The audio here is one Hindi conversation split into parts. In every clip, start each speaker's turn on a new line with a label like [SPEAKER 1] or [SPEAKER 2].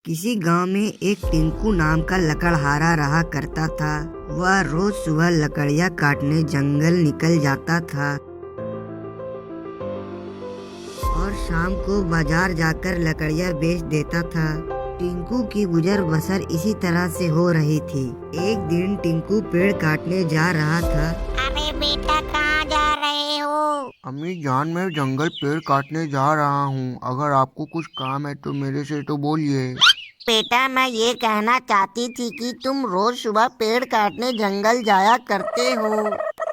[SPEAKER 1] किसी गांव में एक टिंकू नाम का लकड़हारा रहा करता था। वह रोज सुबह लकड़ियाँ काटने जंगल निकल जाता था और शाम को बाजार जाकर लकड़ियाँ बेच देता था। टिंकू की गुजर बसर इसी तरह से हो रही थी। एक दिन टिंकू पेड़ काटने जा रहा था।
[SPEAKER 2] अरे बेटा, कहाँ जा रहे हो?
[SPEAKER 3] अम्मी जान, मैं जंगल पेड़ काटने जा रहा हूँ। अगर आपको कुछ काम है तो मेरे से तो बोलिए।
[SPEAKER 2] बेटा, मैं ये कहना चाहती थी कि तुम रोज सुबह पेड़ काटने जंगल जाया करते हो।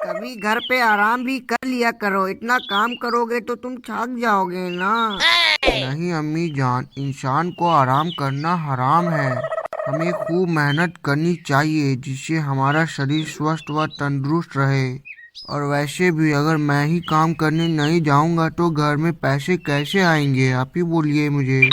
[SPEAKER 1] कभी घर पे आराम भी कर लिया करो। इतना काम करोगे तो तुम थक जाओगे ना।
[SPEAKER 3] नहीं अम्मी जान, इंसान को आराम करना हराम है। हमें खूब मेहनत करनी चाहिए जिससे हमारा शरीर स्वस्थ व तंदुरुस्त रहे। और वैसे भी अगर मैं ही काम करने नहीं जाऊंगा तो घर में पैसे कैसे आएंगे? आप ही बोलिए मुझे।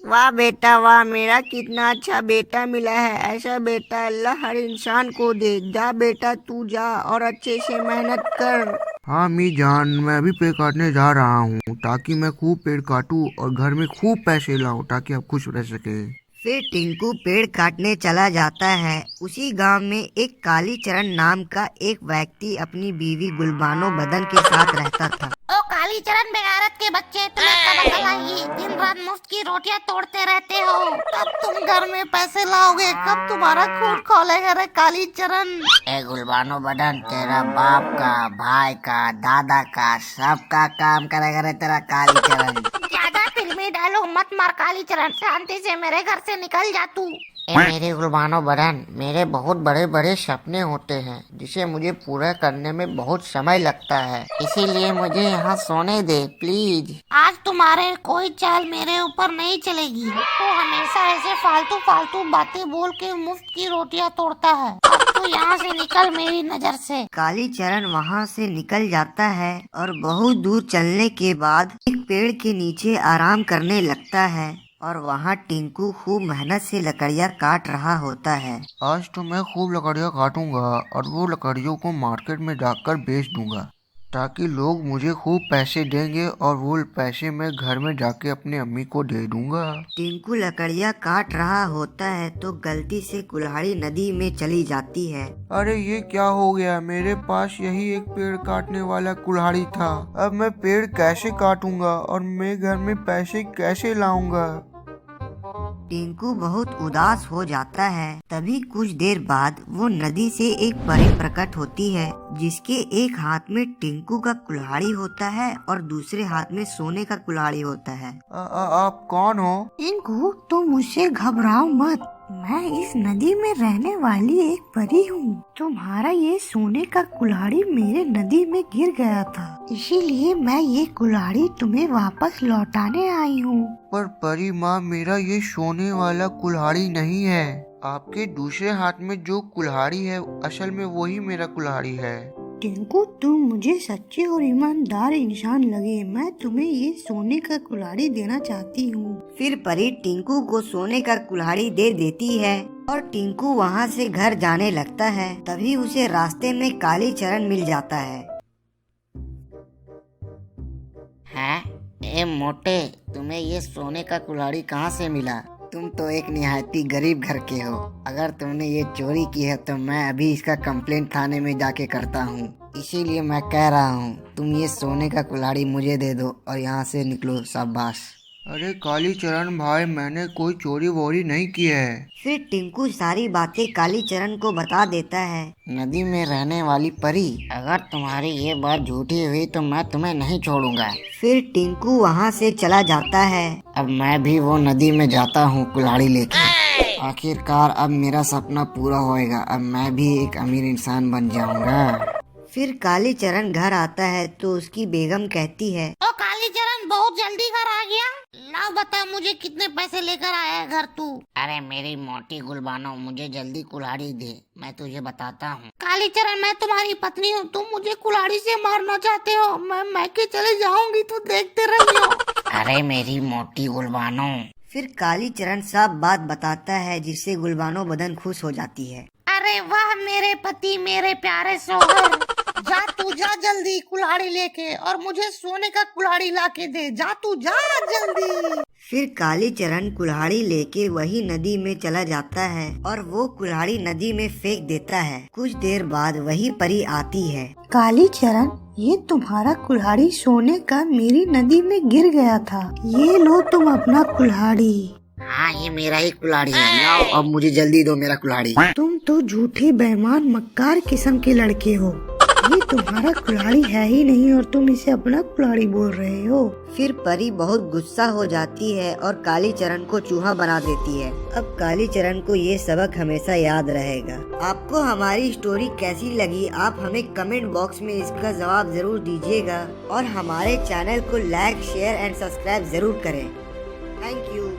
[SPEAKER 1] वाह बेटा वाह, मेरा कितना अच्छा बेटा मिला है। ऐसा बेटा अल्लाह हर इंसान को दे। जा बेटा, तू जा और अच्छे से मेहनत कर।
[SPEAKER 3] हाँ अम्मी जान, मैं अभी पेड़ काटने जा रहा हूँ ताकि मैं खूब पेड़ काटूं और घर में खूब पैसे लाऊं ताकि आप खुश रह सके।
[SPEAKER 1] फिर टिंकू पेड़ काटने चला जाता है। उसी गांव में एक कालीचरण नाम का एक व्यक्ति अपनी बीवी गुलबानो बदन के साथ रहता था।
[SPEAKER 2] ओ कालीचरण बेगारत के बच्चे, तुम्हें कब अकल आई? दिन रात मुफ्त की रोटियां तोड़ते रहते हो। कब तुम घर में पैसे लाओगे? कब तुम्हारा खून खोलेगा रे कालीचरण? ए गुलबानो बदन, तेरा बाप का, भाई का, दादा का, सबका काम करेगा रे तेरा कालीचरण। ज्यादा फिल्मी डायलॉग मत मार कालीचरण, शांति से मेरे घर से निकल जा तू। मेरे गुलबानो बदन, मेरे बहुत बड़े बड़े सपने होते हैं जिसे मुझे पूरा करने में बहुत समय लगता है, इसीलिए मुझे यहाँ सोने दे प्लीज। आज तुम्हारे कोई चाल मेरे ऊपर नहीं चलेगी। तो हमेशा ऐसे फालतू फालतू बातें बोल के मुफ्त की रोटियां तोड़ता है। अब तू यहाँ से निकल मेरी नजर से।
[SPEAKER 1] कालीचरण वहाँ से निकल जाता है और बहुत दूर चलने के बाद एक पेड़ के नीचे आराम करने लगता है। और वहाँ टिंकू खूब मेहनत से लकड़ियाँ काट रहा होता है।
[SPEAKER 3] आज तो मैं खूब लकड़ियाँ काटूंगा और वो लकड़ियों को मार्केट में जाकर बेच दूंगा ताकि लोग मुझे खूब पैसे देंगे और वो पैसे मैं घर में जाके अपनी अम्मी को दे दूंगा।
[SPEAKER 1] टिंकू लकड़ियाँ काट रहा होता है तो गलती से कुल्हाड़ी नदी में चली जाती है।
[SPEAKER 3] अरे ये क्या हो गया? मेरे पास यही एक पेड़ काटने वाला कुल्हाड़ी था। अब मैं पेड़ कैसे काटूंगा और मैं घर में पैसे कैसे लाऊंगा?
[SPEAKER 1] टिंकू बहुत उदास हो जाता है। तभी कुछ देर बाद वो नदी से एक परी प्रकट होती है जिसके एक हाथ में टिंकू का कुल्हाड़ी होता है और दूसरे हाथ में सोने का कुल्हाड़ी होता है।
[SPEAKER 3] आप कौन हो?
[SPEAKER 1] टिंकू, तुम मुझसे घबराओ मत। मैं इस नदी में रहने वाली एक परी हूँ। तुम्हारा ये सोने का कुल्हाड़ी मेरे नदी में गिर गया था, इसीलिए मैं ये कुल्हाड़ी तुम्हें वापस लौटाने आई हूँ।
[SPEAKER 3] पर परी माँ, मेरा ये सोने वाला कुल्हाड़ी नहीं है। आपके दूसरे हाथ में जो कुल्हाड़ी है असल में वही मेरा कुल्हाड़ी है।
[SPEAKER 1] टिंकू, तुम मुझे सच्चे और ईमानदार इंसान लगे। मैं तुम्हें ये सोने का कुल्हाड़ी देना चाहती हूँ। फिर परी टिंकू को सोने का कुल्हाड़ी दे देती है और टिंकू वहाँ से घर जाने लगता है। तभी उसे रास्ते में कालीचरण मिल जाता है।
[SPEAKER 2] ए मोटे, तुम्हें ये सोने का कुल्हाड़ी कहाँ से मिला? तुम तो एक निहायती गरीब घर के हो। अगर तुमने ये चोरी की है तो मैं अभी इसका कंप्लेंट थाने में जाके करता हूँ। इसीलिए मैं कह रहा हूँ तुम ये सोने का कुल्हाड़ी मुझे दे दो और यहाँ से निकलो, शाबाश।
[SPEAKER 3] अरे कालीचरण भाई, मैंने कोई चोरी वोरी नहीं की है।
[SPEAKER 1] फिर टिंकू सारी बातें कालीचरण को बता देता है।
[SPEAKER 2] नदी में रहने वाली परी, अगर तुम्हारी ये बात झूठी हुई तो मैं तुम्हें नहीं छोड़ूंगा।
[SPEAKER 1] फिर टिंकू वहाँ से चला जाता है।
[SPEAKER 2] अब मैं भी वो नदी में जाता हूँ कुल्हाड़ी लेके। आखिरकार अब मेरा सपना पूरा होएगा। अब मैं भी एक अमीर इंसान बन जाऊंगा।
[SPEAKER 1] फिर कालीचरण घर आता है तो उसकी बेगम कहती है,
[SPEAKER 2] तो कालीचरण बहुत जल्दी घर आ गया। ला बता मुझे कितने पैसे लेकर आया है घर तू? अरे मेरी मोटी गुलबानो, मुझे जल्दी कुल्हाड़ी दे, मैं तुझे बताता हूँ। कालीचरण, मैं तुम्हारी पत्नी हूँ। तुम मुझे कुल्हाड़ी से मारना चाहते हो? मैं मैके चले जाऊंगी तो देखते रहियो। अरे मेरी मोटी गुलबानो।
[SPEAKER 1] फिर कालीचरण सब बात बताता है जिससे गुलबानो बदन खुश हो जाती है।
[SPEAKER 2] अरे वाह मेरे पति, मेरे प्यारे सोहर, जा तू जा जल्दी कुल्हाड़ी लेके और मुझे सोने का कुल्हाड़ी ला के दे। जा तू जा जल्दी।
[SPEAKER 1] फिर कालीचरण कुल्हाड़ी लेके वही नदी में चला जाता है और वो कुल्हाड़ी नदी में फेंक देता है। कुछ देर बाद वही परी आती है। कालीचरण, ये तुम्हारा कुल्हाड़ी सोने का मेरी नदी में गिर गया था, ये लो तुम अपना कुल्हाड़ी।
[SPEAKER 2] हाँ, ये मेरा ही कुल्हाड़ी है, लाओ अब मुझे जल्दी दो मेरा कुल्हाड़ी।
[SPEAKER 1] तुम तो झूठे बेईमान मक्कार किस्म के लड़के हो, ये तुम्हारा कुल्हाड़ी है ही नहीं और तुम इसे अपना कुल्हाड़ी बोल रहे हो। फिर परी बहुत गुस्सा हो जाती है और कालीचरण को चूहा बना देती है। अब कालीचरण को ये सबक हमेशा याद रहेगा। आपको हमारी स्टोरी कैसी लगी, आप हमें कमेंट बॉक्स में इसका जवाब जरूर दीजिएगा और हमारे चैनल को लाइक, शेयर एंड सब्सक्राइब जरूर करें। Thank you.